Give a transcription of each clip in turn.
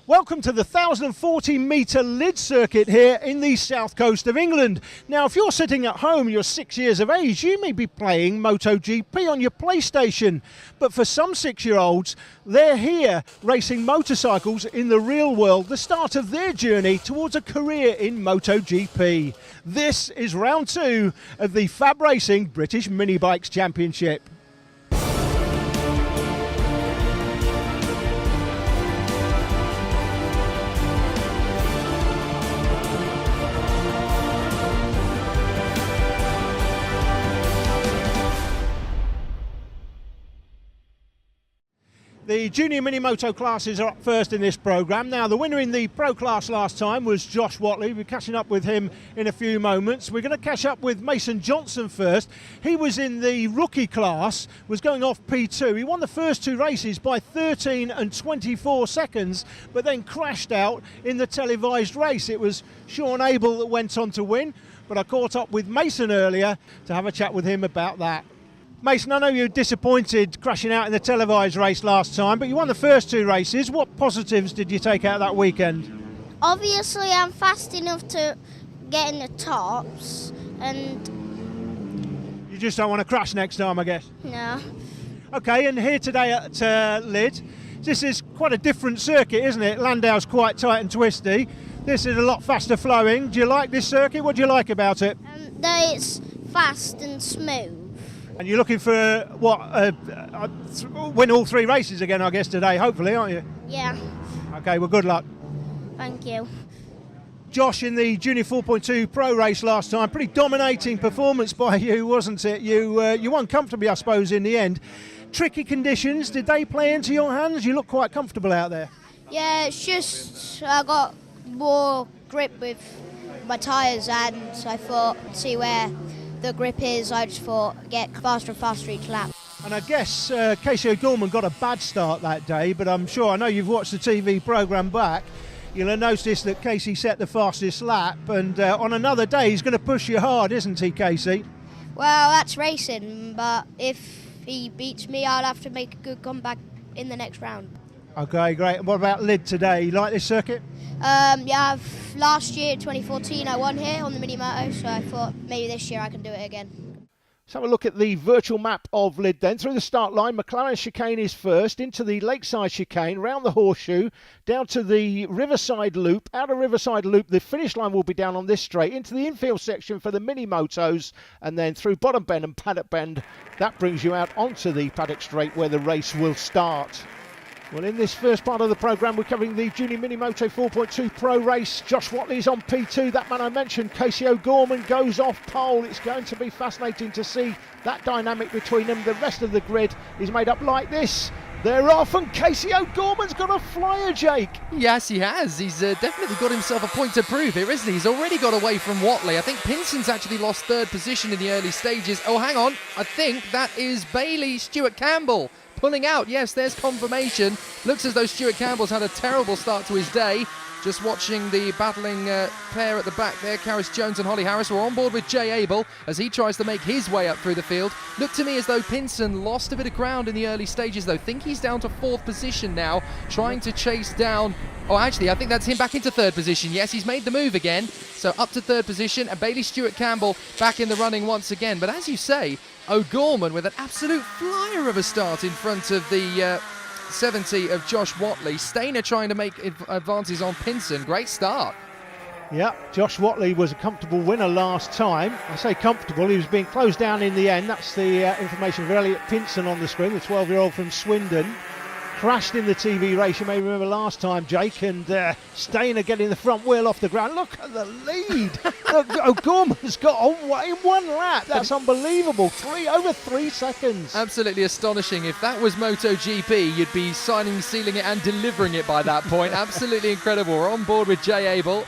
Welcome to the 1,040 metre lid circuit here in the south coast of England. Now, if you're sitting at home, you're 6 years of age, you may be playing MotoGP on your PlayStation. But for some 6-year-olds, they're here racing motorcycles in the real world, the start of their journey towards a career in MotoGP. This is round 2 of the FAB Racing British Minibikes Championship. The junior Minimoto classes are up first in this programme. Now, the winner in the Pro Class last time was Josh Watley. We're catching up with him in a few moments. We're going to catch up with Mason Johnson first. He was in the rookie class, was going off P2. He won the first 2 races by 13 and 24 seconds, but then crashed out in the televised race. It was Sean Abel that went on to win, but I caught up with Mason earlier to have a chat with him about that. Mason, I know you were disappointed crashing out in the televised race last time, but you won the first 2 races. What positives did you take out of that weekend? Obviously, I'm fast enough to get in the tops, and... You just don't want to crash next time, I guess? No. OK, and here today at Lid, this is quite a different circuit, isn't it? Landau's quite tight and twisty. This is a lot faster flowing. Do you like this circuit? What do you like about it? That it's fast and smooth. And you're looking for, win all 3 races again, I guess, today, hopefully, aren't you? Yeah. OK, well, good luck. Thank you. Josh, in the Junior 4.2 Pro race last time, pretty dominating performance by you, wasn't it? You won comfortably, I suppose, in the end. Tricky conditions, did they play into your hands? You look quite comfortable out there. Yeah, it's just I got more grip with my tyres, and I thought, see where the grip is, I just thought get faster and faster each lap. And I guess Casey O'Gorman got a bad start that day, but I know you've watched the TV programme back. You'll have noticed that Casey set the fastest lap, and on another day he's going to push you hard, isn't he, Casey? Well, that's racing, but if he beats me, I'll have to make a good comeback in the next round. OK, great. And what about Lid today? You like this circuit? Yeah, last year, 2014, I won here on the Minimoto, so I thought maybe this year I can do it again. Let's have a look at the virtual map of Lid then. Through the start line, McLaren chicane is first, into the Lakeside chicane, round the horseshoe, down to the Riverside loop. Out of Riverside loop, the finish line will be down on this straight, into the infield section for the Minimotos, and then through Bottom Bend and Paddock Bend. That brings you out onto the Paddock Straight where the race will start. Well, in this first part of the programme, we're covering the Junior Minimoto 4.2 Pro race. Josh Watley's on P2, that man I mentioned. Casey O'Gorman goes off pole. It's going to be fascinating to see that dynamic between them. The rest of the grid is made up like this. They're off, and Casey O'Gorman's got a flyer, Jake. Yes, he has. He's definitely got himself a point to prove here, isn't he? He's already got away from Watley. I think Pinson's actually lost 3rd position in the early stages. Oh, hang on. I think that is Bailey Stewart Campbell pulling out. Yes, there's confirmation. Looks as though Stuart Campbell's had a terrible start to his day. Just watching the battling pair at the back there, Karis Jones and Holly Harris. We're on board with Jay Abel as he tries to make his way up through the field. Looked to me as though Pinson lost a bit of ground in the early stages, though. Think he's down to 4th position now, trying to chase down... Oh, actually, I think that's him back into 3rd position. Yes, he's made the move again. So up to 3rd position, and Bailey Stewart Campbell back in the running once again. But as you say, O'Gorman with an absolute flyer of a start in front of the 70 of Josh Watley. Stainer trying to make advances on Pinson. Great start. Yeah, Josh Watley was a comfortable winner last time. I say comfortable, he was being closed down in the end. That's the information of Elliot Pinson on the screen, the 12-year-old from Swindon. Crashed in the TV race, you may remember last time, Jake, and Stainer getting the front wheel off the ground. Look at the lead. Look, O'Gorman's got on in 1 lap. That's unbelievable. Over 3 seconds. Absolutely astonishing. If that was MotoGP, you'd be signing, sealing it and delivering it by that point. Absolutely incredible. We're on board with Jay Abel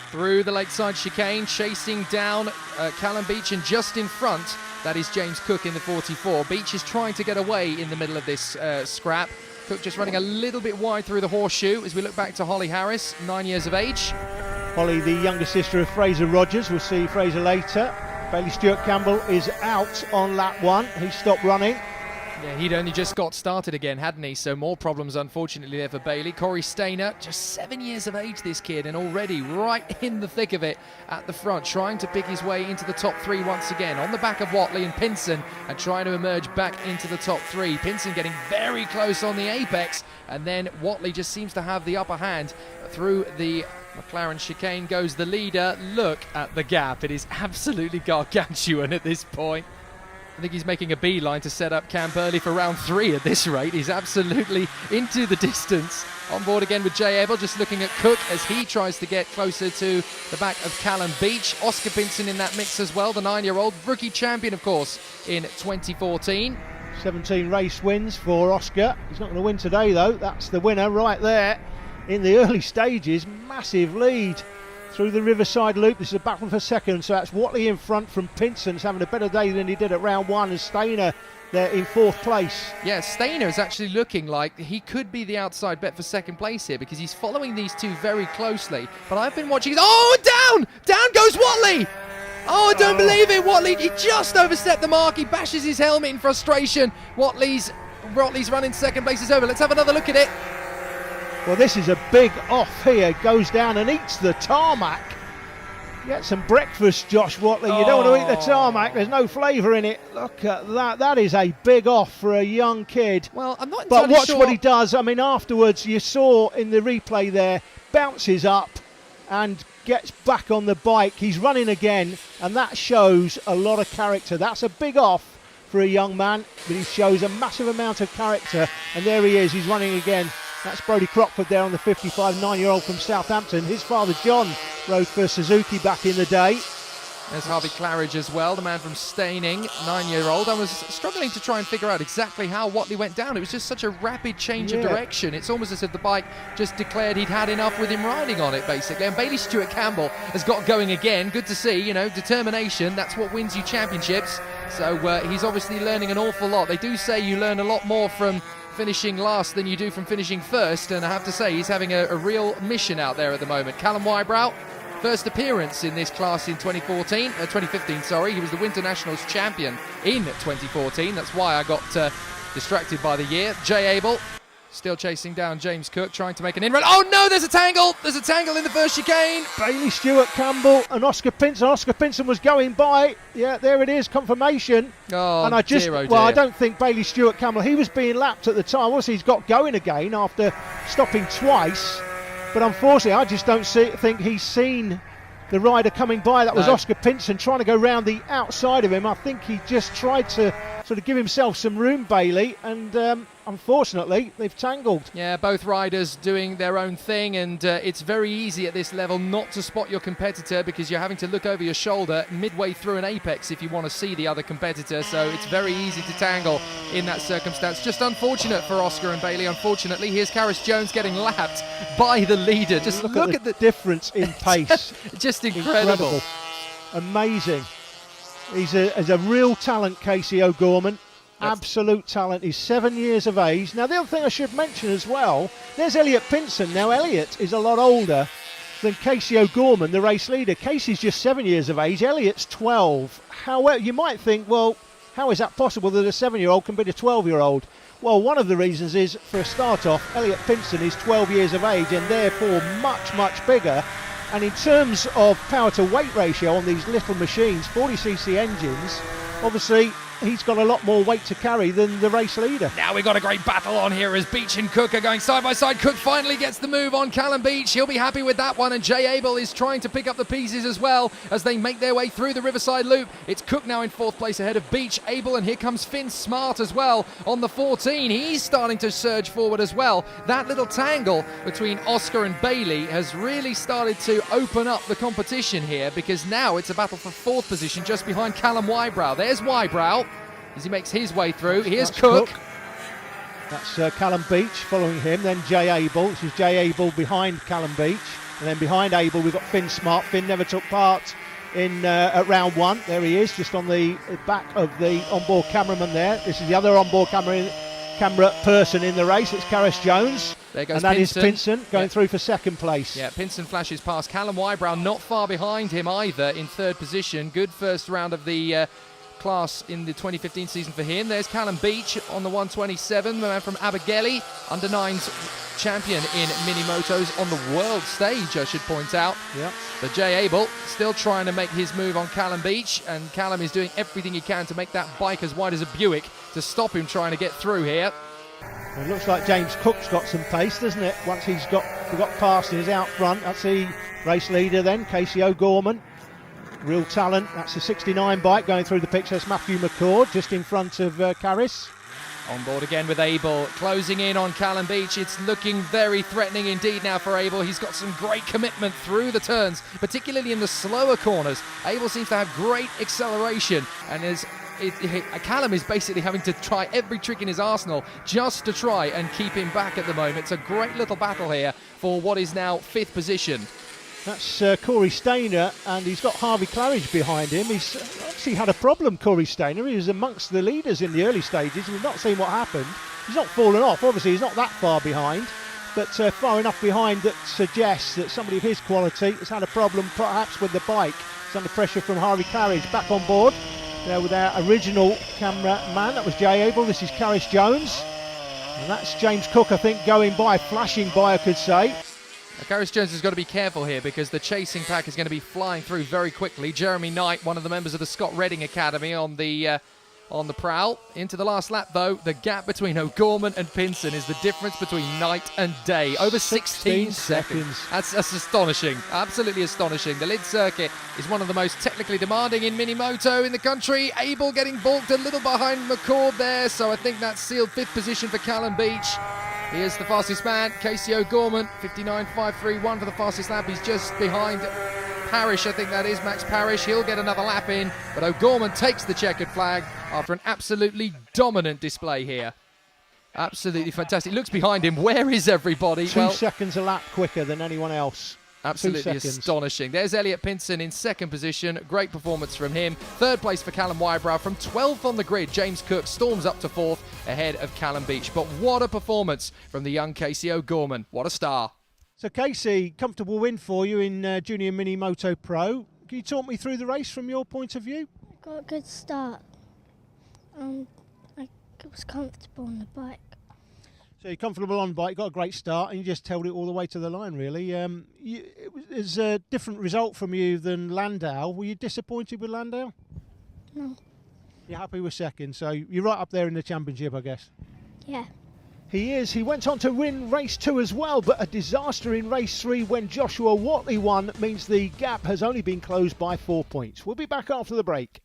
through the Lakeside chicane, chasing down Callum Beach, and just in front, that is James Cook in the 44. Beach is trying to get away in the middle of this scrap. Cook just running a little bit wide through the horseshoe as we look back to Holly Harris, 9 years of age. Holly, the younger sister of Fraser Rogers. We'll see Fraser later. Bailey Stewart Campbell is out on lap 1. He stopped running. Yeah, he'd only just got started again, hadn't he? So more problems, unfortunately, there for Bailey. Corey Stainer, just 7 years of age, this kid, and already right in the thick of it at the front, trying to pick his way into the top three once again. On the back of Watley and Pinson, and trying to emerge back into the top three. Pinson getting very close on the apex, and then Watley just seems to have the upper hand. Through the McLaren chicane goes the leader. Look at the gap. It is absolutely gargantuan at this point. I think he's making a beeline to set up Cam Burley for round 3 at this rate. He's absolutely into the distance. On board again with Jay Abel, just looking at Cook as he tries to get closer to the back of Callum Beach. Oscar Pinson in that mix as well, the 9-year-old rookie champion, of course, in 2014. 17 race wins for Oscar. He's not going to win today, though. That's the winner right there in the early stages. Massive lead through the Riverside Loop. This is a battle for second, so that's Watley in front from Pinson. He's having a better day than he did at round 1, and Stainer there in 4th place. Yeah, Stainer is actually looking like he could be the outside bet for second place here, because he's following these two very closely. But I've been watching. Oh, down! Down goes Watley! Oh, I don't believe it. Watley, he just overstepped the mark. He bashes his helmet in frustration. Watley's running second place is over. Let's have another look at it. Well, this is a big off here. Goes down and eats the tarmac. Get some breakfast, Josh Watley. You don't want to eat the tarmac. There's no flavour in it. Look at that. That is a big off for a young kid. Well, I'm not entirely But watch sure what he does. I mean, afterwards, you saw in the replay there, bounces up and gets back on the bike. He's running again, and that shows a lot of character. That's a big off for a young man, but he shows a massive amount of character. And there he is. He's running again. That's Brodie Crockford there on the 55, 9-year-old from Southampton. His father, John, rode for Suzuki back in the day. There's Harvey Claridge as well, the man from Staining, 9-year-old. I was struggling to try and figure out exactly how Watley went down. It was just such a rapid change of direction. It's almost as if the bike just declared he'd had enough with him riding on it, basically. And Bailey Stewart Campbell has got going again. Good to see, you know, determination. That's what wins you championships. So he's obviously learning an awful lot. They do say you learn a lot more from finishing last than you do from finishing first, and I have to say he's having a real mission out there at the moment. Callum Wybrow, first appearance in this class in 2015, sorry. He was the Winter Nationals champion in 2014. That's why I got distracted by the year. Jay Abel still chasing down James Cook, trying to make an inroad. Oh no, there's a tangle! There's a tangle in the first chicane. Bailey Stewart Campbell and Oscar Pinson. Oscar Pinson was going by. Yeah, there it is, confirmation. Oh, and I just, dear, oh dear. well, I don't think Bailey Stewart Campbell, he was being lapped at the time. Obviously, he's got going again after stopping twice. But unfortunately, I just don't think he's seen the rider coming by. That was Oscar Pinson trying to go round the outside of him. I think he just tried to sort of give himself some room, Bailey, and unfortunately they've tangled. Yeah, both riders doing their own thing, and it's very easy at this level not to spot your competitor, because you're having to look over your shoulder midway through an apex if you want to see the other competitor, so it's very easy to tangle in that circumstance. Just unfortunate for Oscar and Bailey, unfortunately. Here's Karis Jones getting lapped by the leader. Just look at the difference in pace. Just incredible. Amazing. He's a real talent, Casey O'Gorman. Absolute talent. He's 7 years of age. Now, the other thing I should mention as well, there's Elliot Pinson. Now, Elliot is a lot older than Casey O'Gorman, the race leader. Casey's just 7 years of age. Elliot's 12. However, you might think, well, how is that possible that a 7-year-old can beat a 12-year-old? Well, one of the reasons is, for a start off, Elliot Pinson is 12 years of age and therefore much, much bigger. And in terms of power to weight ratio on these little machines, 40cc engines, obviously he's got a lot more weight to carry than the race leader. Now we've got a great battle on here as Beach and Cook are going side by side. Cook finally gets the move on Callum Beach. He'll be happy with that one, and Jay Abel is trying to pick up the pieces as well as they make their way through the Riverside Loop. It's Cook now in 4th place ahead of Beach, Abel, and here comes Finn Smart as well on the 14. He's starting to surge forward as well. That little tangle between Oscar and Bailey has really started to open up the competition here, because now it's a battle for 4th position just behind Callum Wybrow. There's Wybrow as he makes his way through. Here's Cook. That's Callum Beach following him. Then Jay Abel. This is Jay Abel behind Callum Beach. And then behind Abel we've got Finn Smart. Finn never took part in at round 1. There he is, just on the back of the onboard cameraman there. This is the other onboard camera person in the race. It's Karis Jones. There goes and that Pinson. is Pinson going through for 2nd place. Yeah, Pinson flashes past Callum Wybrow, not far behind him either in 3rd position. Good first round of the Class in the 2015 season for him. There's Callum Beach on the 127, the man from Abergele, under-9s champion in Minimotos on the world stage, I should point out. Yeah. So Jay Abel still trying to make his move on Callum Beach, and Callum is doing everything he can to make that bike as wide as a Buick to stop him trying to get through here. It looks like James Cook's got some pace, doesn't it? Once he got past and is out front. That's the race leader then, Casey O'Gorman. Real talent. That's the 69 bike going through the picture. That's Matthew McCord just in front of Carris. On board again with Abel, closing in on Callum Beach. It's looking very threatening indeed now for Abel. He's got some great commitment through the turns, particularly in the slower corners. Abel seems to have great acceleration, and Callum is basically having to try every trick in his arsenal just to try and keep him back at the moment. It's a great little battle here for what is now 5th position. That's Corey Stainer, and he's got Harvey Claridge behind him. He's actually had a problem, Corey Stainer. He was amongst the leaders in the early stages. We've not seen what happened. He's not fallen off. Obviously, he's not that far behind, but far enough behind that suggests that somebody of his quality has had a problem, perhaps with the bike. It's under pressure from Harvey Claridge. Back on board there with our original cameraman. That was Jay Abel. This is Carris Jones. And that's James Cook, I think, going by, flashing by, I could say. Carris Jones has got to be careful here because the chasing pack is going to be flying through very quickly. Jeremy Knight, one of the members of the Scott Redding Academy, on the prowl. Into the last lap, though, the gap between O'Gorman and Pinson is the difference between night and day. Over 16 seconds. That's astonishing. Absolutely astonishing. The Lid circuit is one of the most technically demanding in Minimoto in the country. Abel getting balked a little behind McCord there, so I think that's sealed 5th position for Callum Beach. He is the fastest man, Casey O'Gorman, 59.531 for the fastest lap. He's just behind Parrish, I think that is, Max Parrish. He'll get another lap in, but O'Gorman takes the checkered flag after an absolutely dominant display here. Absolutely fantastic. Looks behind him. Where is everybody? 2 seconds a lap quicker than anyone else. Absolutely astonishing. There's Elliot Pinson in 2nd position. Great performance from him. 3rd place for Callum Wybrow. From 12th on the grid, James Cook storms up to 4th ahead of Callum Beach. But what a performance from the young Casey O'Gorman. What a star. So Casey, comfortable win for you in Junior Minimoto Pro. Can you talk me through the race from your point of view? I got a good start. I was comfortable on the bike. So you're comfortable on bike, got a great start, and you just held it all the way to the line, really. It was a different result from you than Landau. Were you disappointed with Landau? No. You're happy with 2nd, so you're right up there in the championship, I guess. Yeah. He is. He went on to win race 2 as well, but a disaster in race 3 when Joshua Watley won means the gap has only been closed by 4 points. We'll be back after the break.